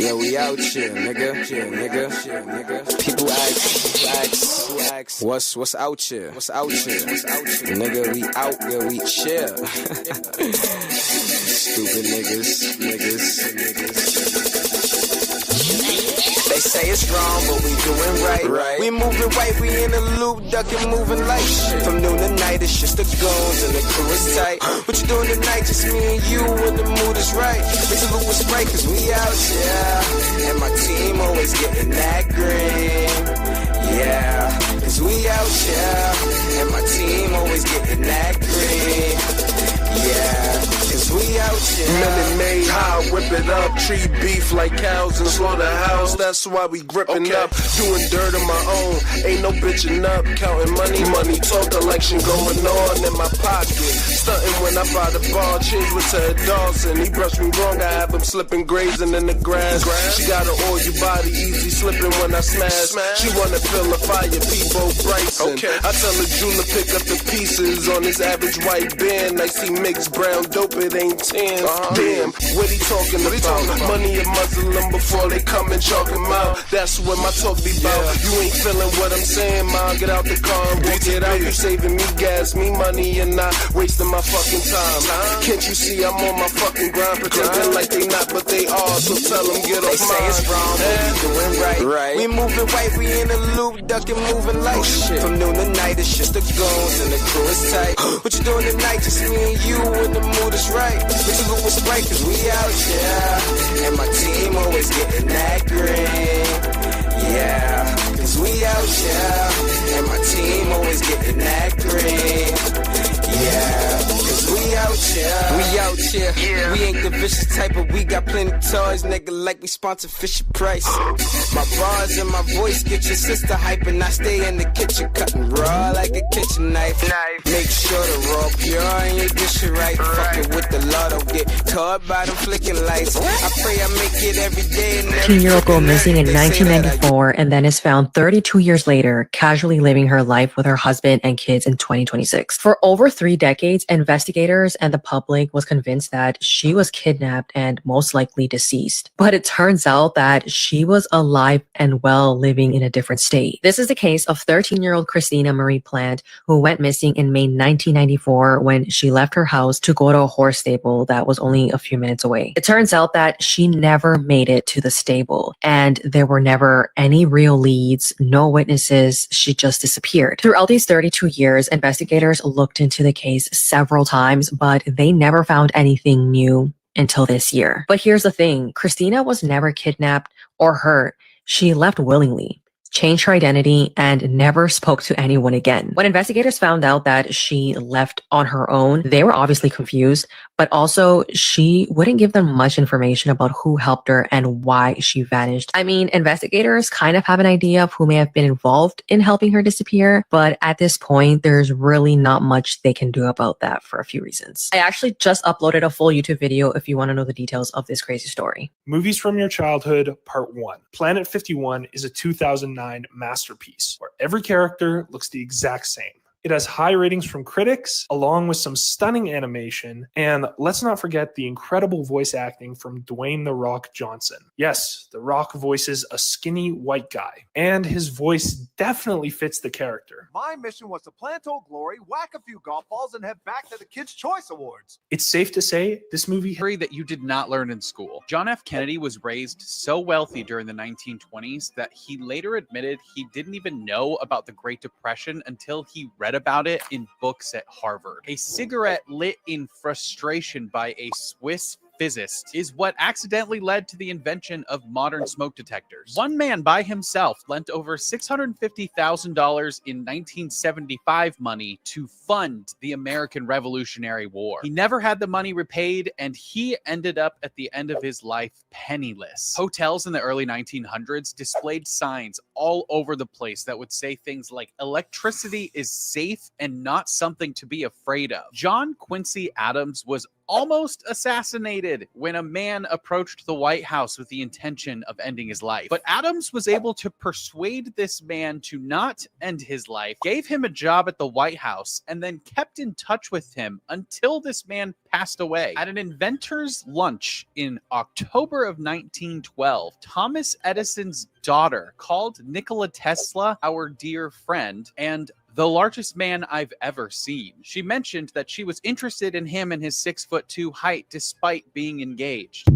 Yeah, we out here, nigga. Yeah, nigga. People ask, what's out here? What's out here? Nigga, we out, yeah, we chill. Stupid niggas. They say it's wrong, but we doing right. We moving right, we in the loop, ducking, moving like shit. From noon to night, it's just the goons and the crew is tight. What you doing tonight? Just me and you when the mood is right. It's a little right, cause we out, yeah. And my team always getting that green. Yeah, cause we out, yeah. And my team always getting that green. Yeah, cause we out here. Minute Maid high, whip it up. Treat beef like cows in slaughterhouse. That's why we gripping up. Doing dirt on my own. Ain't no bitching up. Counting money. Talk election going on in my pocket. Stunting when I buy the ball. Change with Ted Dawson. He brushed me wrong. I have him slipping, grazing in the grass. She got an all your body easy slipping when I smash. She wanna feel the fire. People Bryson. I tell her June to pick up the pieces on this average white band. I see mixed brown dope, it ain't 10. Damn, what he talking about? Money a Muslim before they come and chalk him out. That's what my talk be about. You ain't feeling what I'm saying, ma. Get out the car and walk it out. You saving me gas, me money, and not wasting my fucking time. Can't you see I'm on my fucking grind? Pretending like they not, but they are. So tell them get off mine. They say it's wrong, but we doing right. We moving right, we in the loop, ducking, moving like shit. From noon to night, it's just the goons and the crew is tight. What you doing tonight? Just me and you when the mood is right. But you was right, cause we out, yeah. And my team always getting that green. Yeah, cause we out, yeah. And my team always getting that green. Yeah, cause we out here. We out here. Yeah. We ain't the vicious type, but we got plenty toys, nigga, like we sponsor Fisher Price. My bars and my voice get your sister hype, and I stay in the kitchen cutting raw like a kitchen knife. Make sure the raw pure and you dish it right. Fucking with the lotto, get caught by them flicking lights. I pray I make it every day. 18-year-old girl missing in 1994 and then is found 32 years later, casually living her life with her husband and kids in 2026. For over 3 decades, investigators and the public was convinced that she was kidnapped and most likely deceased. But it turns out that she was alive and well, living in a different state. This is the case of 13-year-old Christina Marie Plant, who went missing in May 1994 when she left her house to go to a horse stable that was only a few minutes away. It turns out that she never made it to the stable, and there were never any real leads, no witnesses. She just disappeared. Throughout these 32 years, investigators looked into the case several times, but they never found anything new until this year. But here's the thing, Christina was never kidnapped or hurt. She left willingly, changed her identity, and never spoke to anyone again. When investigators found out that she left on her own, they were obviously confused, but also she wouldn't give them much information about who helped her and why she vanished. I mean, investigators kind of have an idea of who may have been involved in helping her disappear, but at this point, there's really not much they can do about that for a few reasons. I actually just uploaded a full YouTube video if you want to know the details of this crazy story. Movies from Your Childhood, Part 1. Planet 51 is a 2009 masterpiece where every character looks the exact same. It has high ratings from critics, along with some stunning animation, and let's not forget the incredible voice acting from Dwayne "The Rock" Johnson. Yes, The Rock voices a skinny white guy, and his voice definitely fits the character. My mission was to plant Old Glory, whack a few golf balls, and head back to the Kids' Choice Awards. It's safe to say this movie that you did not learn in school. John F. Kennedy was raised so wealthy during the 1920s that he later admitted he didn't even know about the Great Depression until he read about it in books at Harvard. A cigarette lit in frustration by a Swiss physicist is what accidentally led to the invention of modern smoke detectors. One man by himself lent over $650,000 in 1975 money to fund the American Revolutionary War. He never had the money repaid, and he ended up at the end of his life penniless. Hotels in the early 1900s displayed signs all over the place that would say things like electricity is safe and not something to be afraid of. John Quincy Adams was almost assassinated when a man approached the White House with the intention of ending his life. But Adams was able to persuade this man to not end his life, gave him a job at the White House, and then kept in touch with him until this man passed away. At an inventor's lunch in October of 1912, Thomas Edison's daughter called Nikola Tesla our dear friend and the largest man I've ever seen. She mentioned that she was interested in him and his 6'2" height despite being engaged.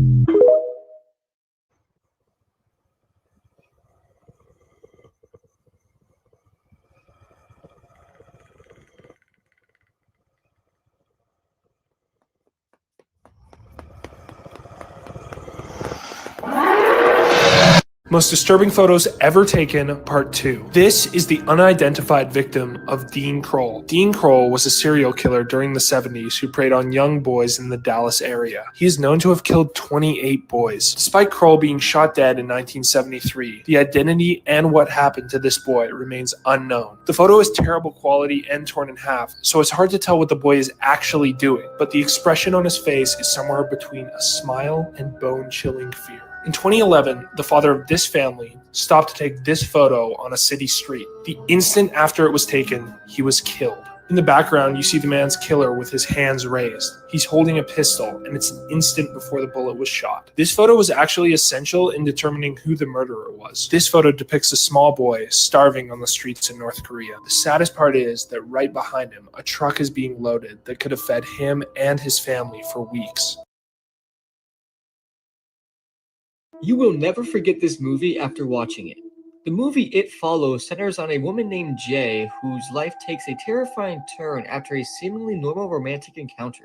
Most disturbing photos ever taken, part 2. This is the unidentified victim of Dean Kroll. Dean Kroll was a serial killer during the 70s who preyed on young boys in the Dallas area. He is known to have killed 28 boys. Despite Kroll being shot dead in 1973, the identity and what happened to this boy remains unknown. The photo is terrible quality and torn in half, so it's hard to tell what the boy is actually doing, but the expression on his face is somewhere between a smile and bone-chilling fear. In 2011, the father of this family stopped to take this photo on a city street. The instant after it was taken, he was killed. In the background, you see the man's killer with his hands raised. He's holding a pistol, and it's an instant before the bullet was shot. This photo was actually essential in determining who the murderer was. This photo depicts a small boy starving on the streets in North Korea. The saddest part is that right behind him, a truck is being loaded that could have fed him and his family for weeks. You will never forget this movie after watching it. The movie It Follows centers on a woman named Jay whose life takes a terrifying turn after a seemingly normal romantic encounter.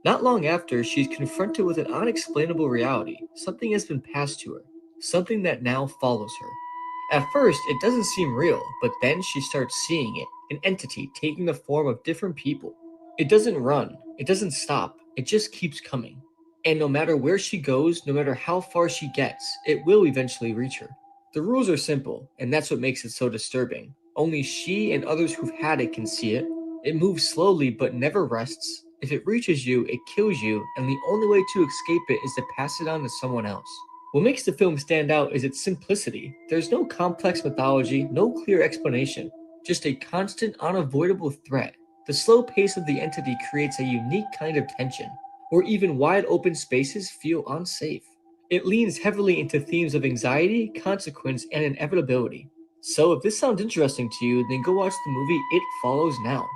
Not long after, she's confronted with an unexplainable reality. Something has been passed to her, something that now follows her. At first, it doesn't seem real, but then she starts seeing it, an entity taking the form of different people. It doesn't run, it doesn't stop, it just keeps coming. And no matter where she goes, no matter how far she gets, it will eventually reach her. The rules are simple, and that's what makes it so disturbing. Only she and others who've had it can see it. It moves slowly but never rests. If it reaches you, it kills you, and the only way to escape it is to pass it on to someone else. What makes the film stand out is its simplicity. There's no complex mythology, no clear explanation, just a constant, unavoidable threat. The slow pace of the entity creates a unique kind of tension, where even wide open spaces feel unsafe. It leans heavily into themes of anxiety, consequence, and inevitability. So if this sounds interesting to you, then go watch the movie It Follows now.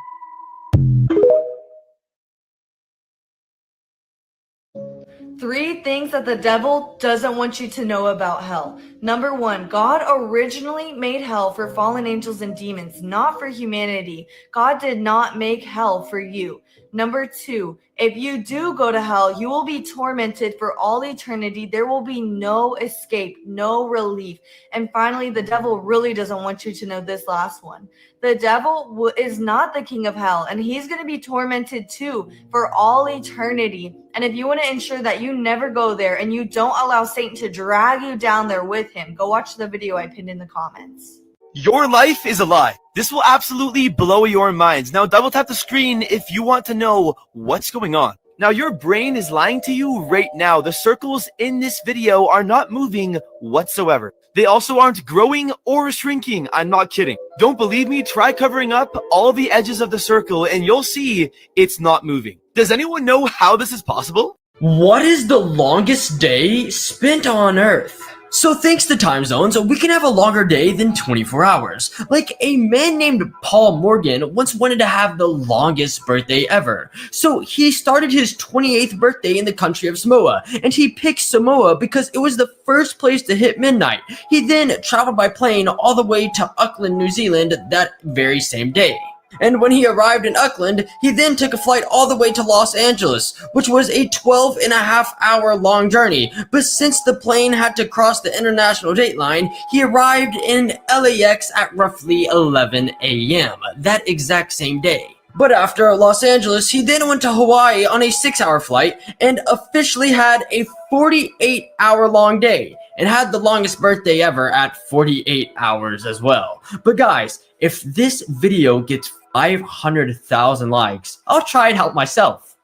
3 things that the devil doesn't want you to know about hell. Number 1, God originally made hell for fallen angels and demons, not for humanity. God did not make hell for you. Number 2, if you do go to hell, you will be tormented for all eternity. There will be no escape, no relief. And finally, the devil really doesn't want you to know this last one. The devil is not the king of hell, and he's going to be tormented too for all eternity. And if you want to ensure that you never go there and you don't allow Satan to drag you down there with him, go watch the video I pinned in the comments. Your life is a lie. This will absolutely blow your minds. Now double tap the screen if you want to know what's going on. Now your brain is lying to you right now. The circles in this video are not moving whatsoever. They also aren't growing or shrinking. I'm not kidding. Don't believe me? Try covering up all the edges of the circle and you'll see it's not moving. Does anyone know how this is possible? What is the longest day spent on Earth? So thanks to time zones, we can have a longer day than 24 hours. Like a man named Paul Morgan once wanted to have the longest birthday ever. So he started his 28th birthday in the country of Samoa, and he picked Samoa because it was the first place to hit midnight. He then traveled by plane all the way to Auckland, New Zealand that very same day. And when he arrived in Auckland, he then took a flight all the way to Los Angeles, which was a 12.5-hour long journey. But since the plane had to cross the international date line, he arrived in LAX at roughly 11 a.m. that exact same day. But after Los Angeles, he then went to Hawaii on a 6-hour flight and officially had a 48-hour long day and had the longest birthday ever at 48 hours as well. But guys, if this video gets 500,000 likes, I'll try and help myself.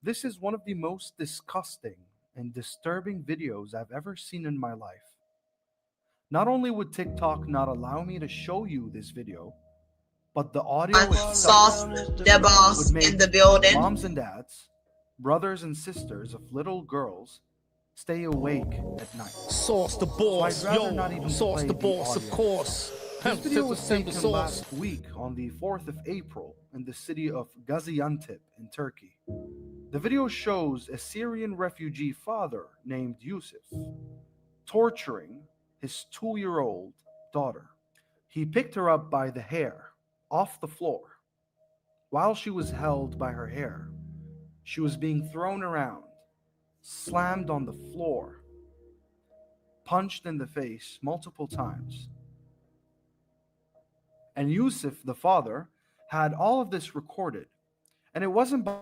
This is one of the most disgusting and disturbing videos I've ever seen in my life. Not only would TikTok not allow me to show you this video, but the audio itself the boss would make in the building. moms and dads, brothers and sisters of little girls stay awake at night. Sauce the boss, So I'd rather not even sauce play the the boss, of audio. course. This video was Simple taken last week on the 4th of April in the city of Gaziantep in Turkey. The video shows a Syrian refugee father named Yusuf torturing his 2-year-old daughter. He picked her up by the hair off the floor. While she was held by her hair, she was being thrown around, slammed on the floor, punched in the face multiple times. And Yusuf, the father, had all of this recorded. And it wasn't by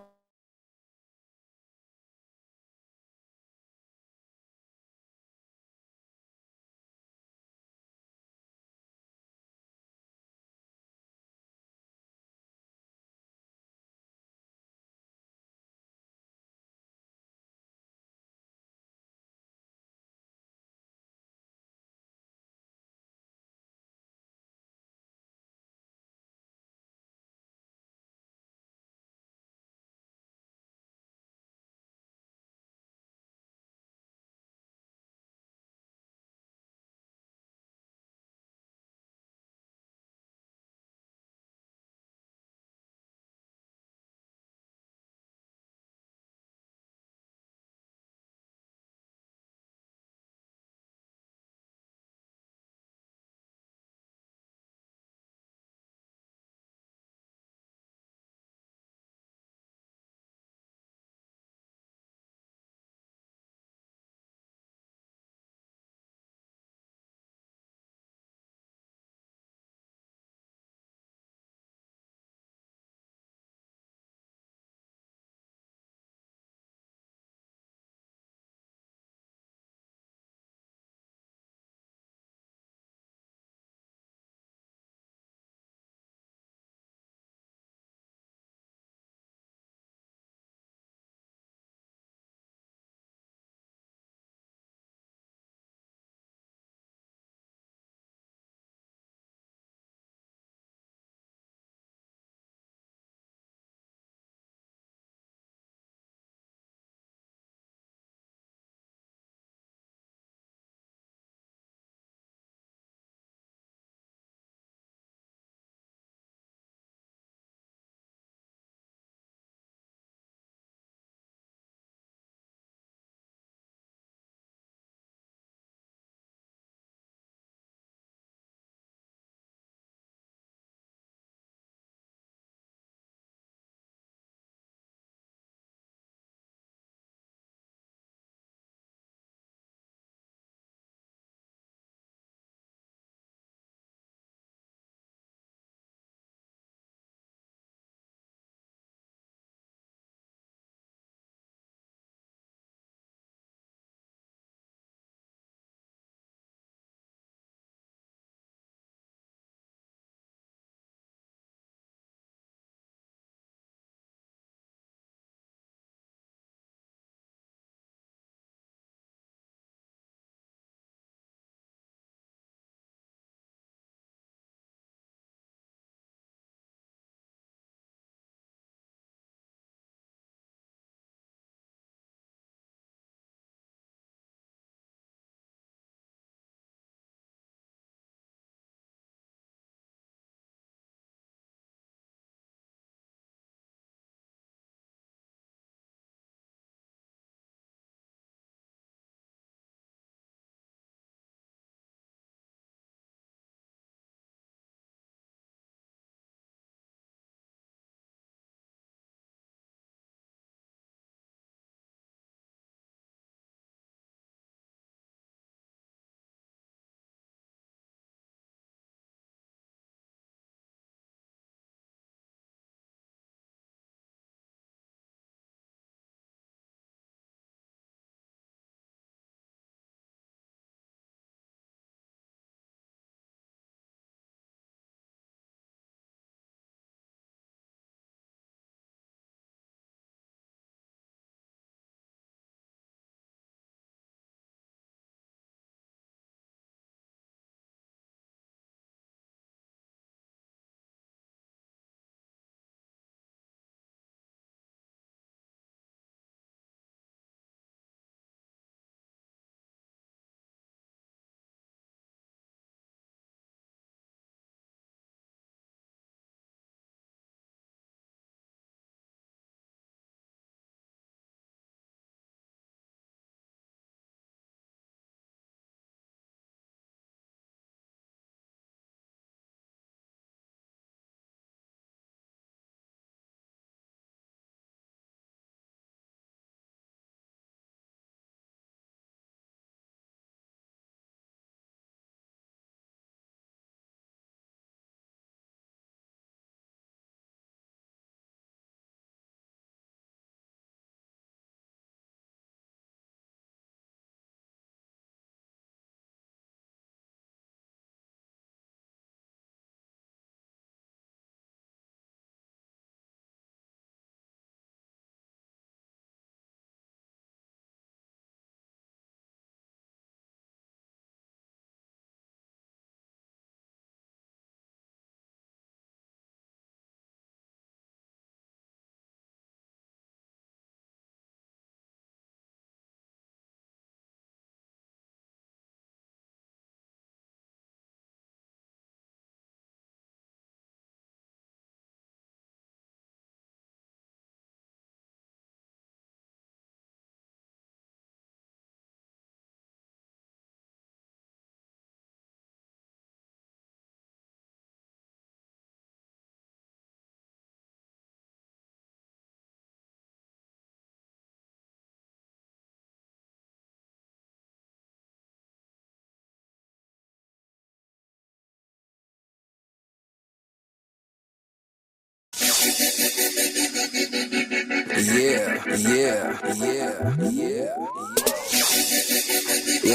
Yeah,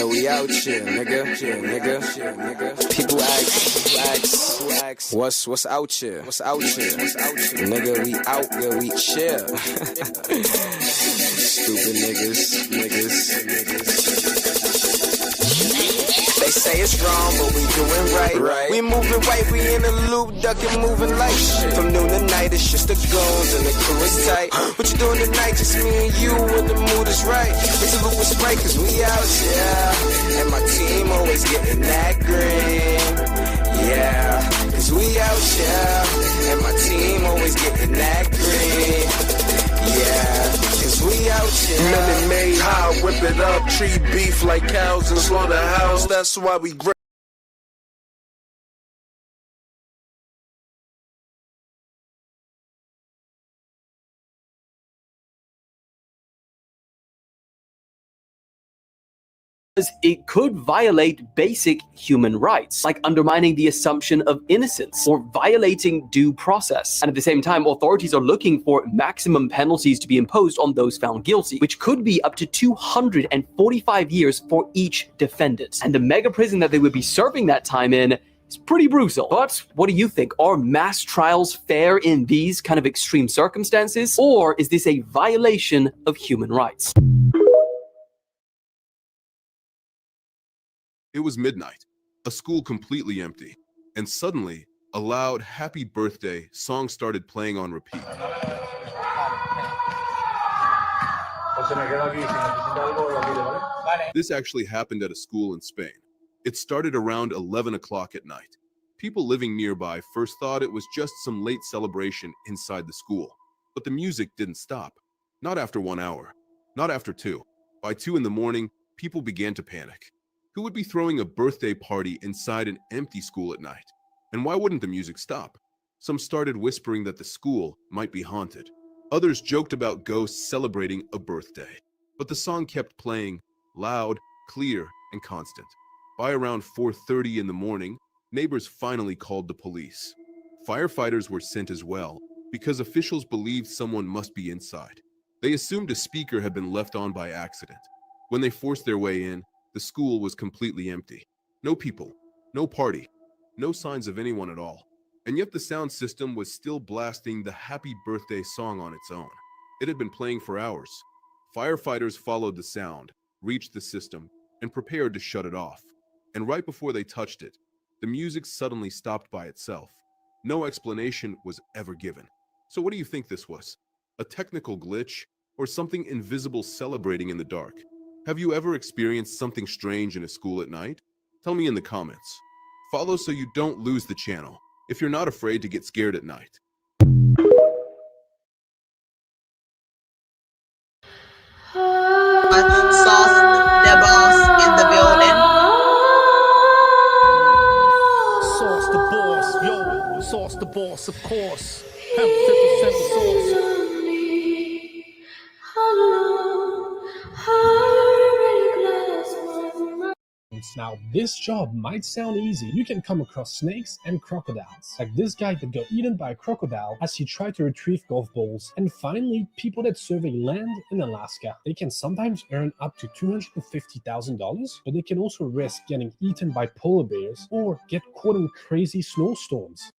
we out here, nigga. People ask, what's out here? Nigga, we out here, we chill. Stupid niggas. They say it's wrong, but we doing right. We moving right, we in a loop, ducking, moving like shit. From noon to night, it's just the goons and the crew is tight. What you doing tonight? Just me and you when the mood is right. It's a loop with Sprite, cause we out, yeah. And my team always getting that green. Yeah, cause we out, yeah. And my team always getting that green. Yeah, cause we out, yeah. Minute Made high, whip it up, treat beef like cows in slaughterhouse. That's why we great. It could violate basic human rights, like undermining the assumption of innocence or violating due process. And at the same time, authorities are looking for maximum penalties to be imposed on those found guilty, which could be up to 245 years for each defendant. And the mega prison that they would be serving that time in is pretty brutal. But what do you think? Are mass trials fair in these kind of extreme circumstances? Or is this a violation of human rights? It was midnight, a school completely empty, and suddenly, a loud "Happy Birthday" song started playing on repeat. This actually happened at a school in Spain. It started around 11 o'clock at night. People living nearby first thought it was just some late celebration inside the school, but the music didn't stop. Not after 1 hour, not after 2. By 2 in the morning, people began to panic. Who would be throwing a birthday party inside an empty school at night? And why wouldn't the music stop? Some started whispering that the school might be haunted. Others joked about ghosts celebrating a birthday. But the song kept playing, loud, clear, and constant. By around 4:30 in the morning, neighbors finally called the police. Firefighters were sent as well, because officials believed someone must be inside. They assumed a speaker had been left on by accident. When they forced their way in, the school was completely empty. No people, no party, no signs of anyone at all. And yet the sound system was still blasting the Happy Birthday song on its own. It had been playing for hours. Firefighters followed the sound, reached the system, and prepared to shut it off. And right before they touched it, the music suddenly stopped by itself. No explanation was ever given. So what do you think this was? A technical glitch, or something invisible celebrating in the dark? Have you ever experienced something strange in a school at night? Tell me in the comments. Follow so you don't lose the channel, if you're not afraid to get scared at night. Sauce the boss in the building. Sauce the boss, yo, sauce the boss, of course. Have 50% sauce. Now, this job might sound easy. You can come across snakes and crocodiles, like this guy that got eaten by a crocodile as he tried to retrieve golf balls. And finally, people that survey land in Alaska. They can sometimes earn up to $250,000, but they can also risk getting eaten by polar bears or get caught in crazy snowstorms.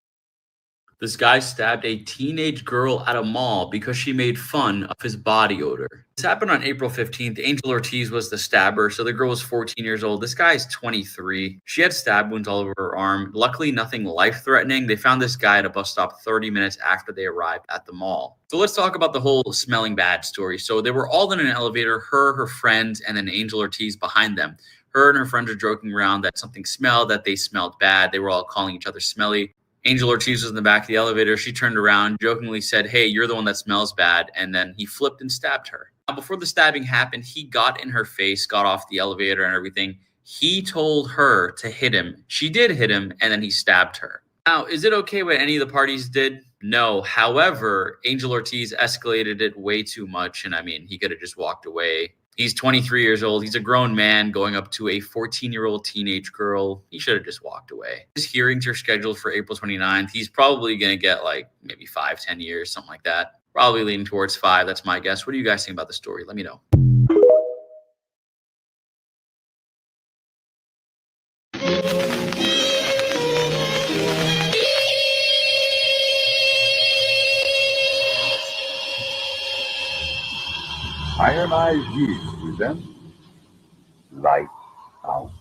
This guy stabbed a teenage girl at a mall because she made fun of his body odor. This happened on April 15th. Angel Ortiz was the stabber, so the girl was 14 years old. This guy is 23. She had stab wounds all over her arm. Luckily, nothing life-threatening. They found this guy at a bus stop 30 minutes after they arrived at the mall. So let's talk about the whole smelling bad story. So they were all in an elevator, her friends, and then Angel Ortiz behind them. Her and her friends were joking around that something smelled, that they smelled bad. They were all calling each other smelly. Angel Ortiz was in the back of the elevator. She turned around, jokingly said, "Hey, you're the one that smells bad." And then he flipped and stabbed her. Now, before the stabbing happened, he got in her face, got off the elevator and everything. He told her to hit him. She did hit him, and then he stabbed her. Now, is it okay what any of the parties did? No. However, Angel Ortiz escalated it way too much. And I mean, he could have just walked away. He's 23 years old. He's a grown man going up to a 14-year-old teenage girl. He should have just walked away. His hearings are scheduled for April 29th. He's probably going to get like maybe 5-10 years, something like that. Probably leaning towards 5. That's my guess. What do you guys think about the story? Let me know. Iron Eyes Years presents Light Out.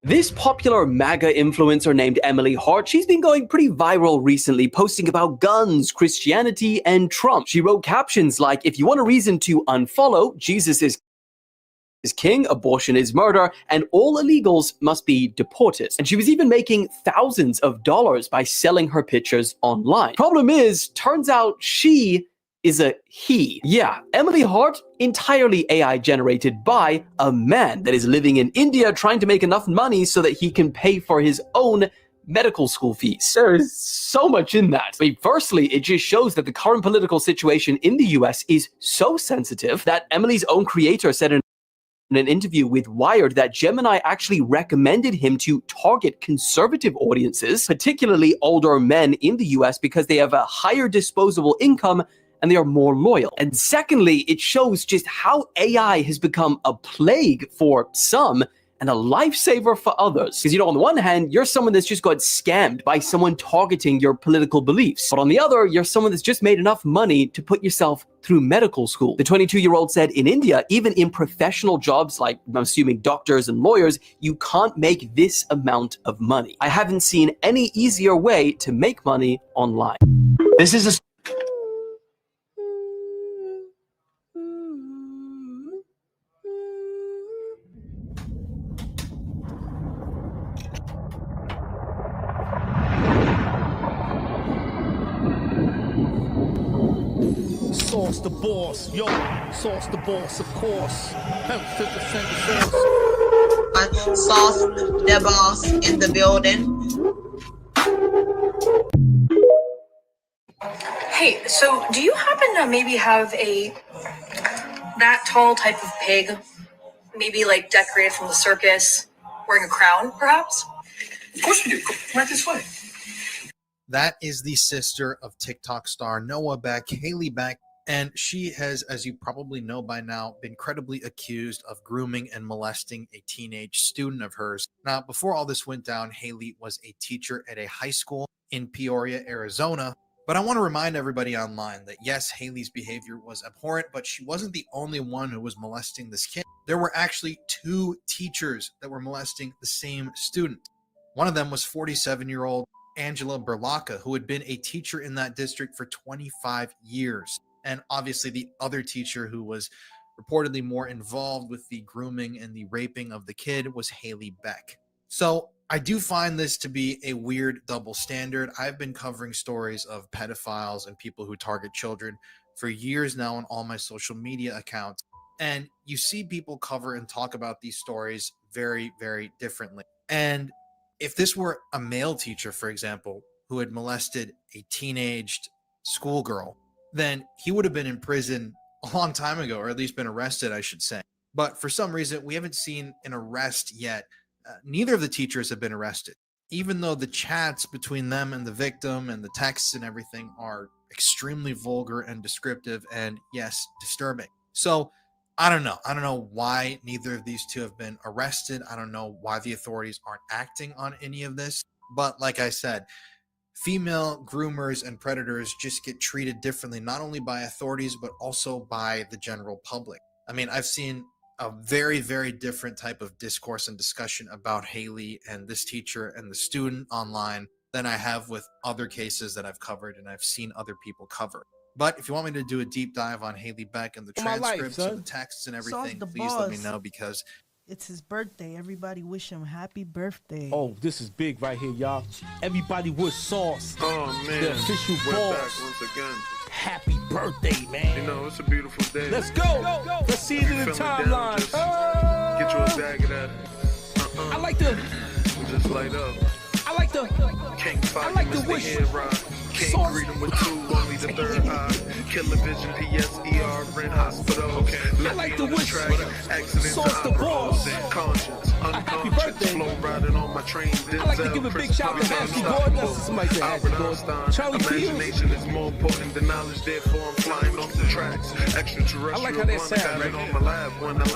This popular MAGA influencer named Emily Hart, she's been going pretty viral recently, posting about guns, Christianity, and Trump. She wrote captions like, if you want a reason to unfollow, Jesus is king, abortion is murder, and all illegals must be deported. And she was even making thousands of dollars by selling her pictures online. Problem is, turns out she is a he. Yeah, Emily Hart, entirely AI generated by a man that is living in India trying to make enough money so that he can pay for his own medical school fees. There's so much in that. I mean, firstly, it just shows that the current political situation in the US is so sensitive that Emily's own creator said in an interview with Wired that Gemini actually recommended him to target conservative audiences, particularly older men in the US, because they have a higher disposable income and they are more loyal. And secondly, it shows just how AI has become a plague for some and a lifesaver for others. Because, on the one hand, you're someone that's just got scammed by someone targeting your political beliefs. But on the other, you're someone that's just made enough money to put yourself through medical school. The 22-year-old said in India, even in professional jobs like, I'm assuming, doctors and lawyers, you can't make this amount of money. I haven't seen any easier way to make money online. This is a Sauce the boss, yo, sauce the boss, of course. Hemp 50% sauce. Sauce the boss in the building. Hey, so do you happen to maybe have that tall type of pig, maybe like decorated from the circus, wearing a crown, perhaps? Of course we do. Come right this way. That is the sister of TikTok star Noah Beck, Haley Beck, and she has, as you probably know by now, been credibly accused of grooming and molesting a teenage student of hers. Now, before all this went down, Haley was a teacher at a high school in Peoria, Arizona. But I want to remind everybody online that yes, Haley's behavior was abhorrent, but she wasn't the only one who was molesting this kid. There were actually 2 teachers that were molesting the same student. One of them was 47-year-old Angela Berlacca, who had been a teacher in that district for 25 years. And obviously the other teacher who was reportedly more involved with the grooming and the raping of the kid was Haley Beck. So I do find this to be a weird double standard. I've been covering stories of pedophiles and people who target children for years now on all my social media accounts. And you see people cover and talk about these stories very, very differently. And if this were a male teacher, for example, who had molested a teenaged schoolgirl, then he would have been in prison a long time ago, or at least been arrested, I should say. But for some reason, we haven't seen an arrest yet. Neither of the teachers have been arrested, even though the chats between them and the victim and the texts and everything are extremely vulgar and descriptive and, yes, disturbing. So I don't know. I don't know why neither of these 2 have been arrested. I don't know why the authorities aren't acting on any of this. But like I said, female groomers and predators just get treated differently, not only by authorities, but also by the general public. I mean, I've seen a very, very different type of discourse and discussion about Haley and this teacher and the student online than I have with other cases that I've covered and I've seen other people cover. But if you want me to do a deep dive on Haley Beck and the transcripts and the texts and everything, please let me know, because it's his birthday. Everybody wish him happy birthday. Oh, this is big right here, y'all. Everybody wish Sauce, the official We're boss, back once again. happy birthday, man. You know, it's a beautiful day. Let's go. Let's see it in the timeline. Get you a bag of that. I like to just light up. I like to King I like to wish Head Rock. Can't greet them with two, only the third eye. Killer vision, PSER, rent hospital. I like to wish Sauce the Boss Conscience, unconscious, flow riding on my train. I like to give a big shout to Ashley Gordon. That's somebody say Ashley Gordon. Charlie Imagination is more important than knowledge, therefore I'm flying off the tracks. Extraterrestrial, I like how that sound right on my lab when I land.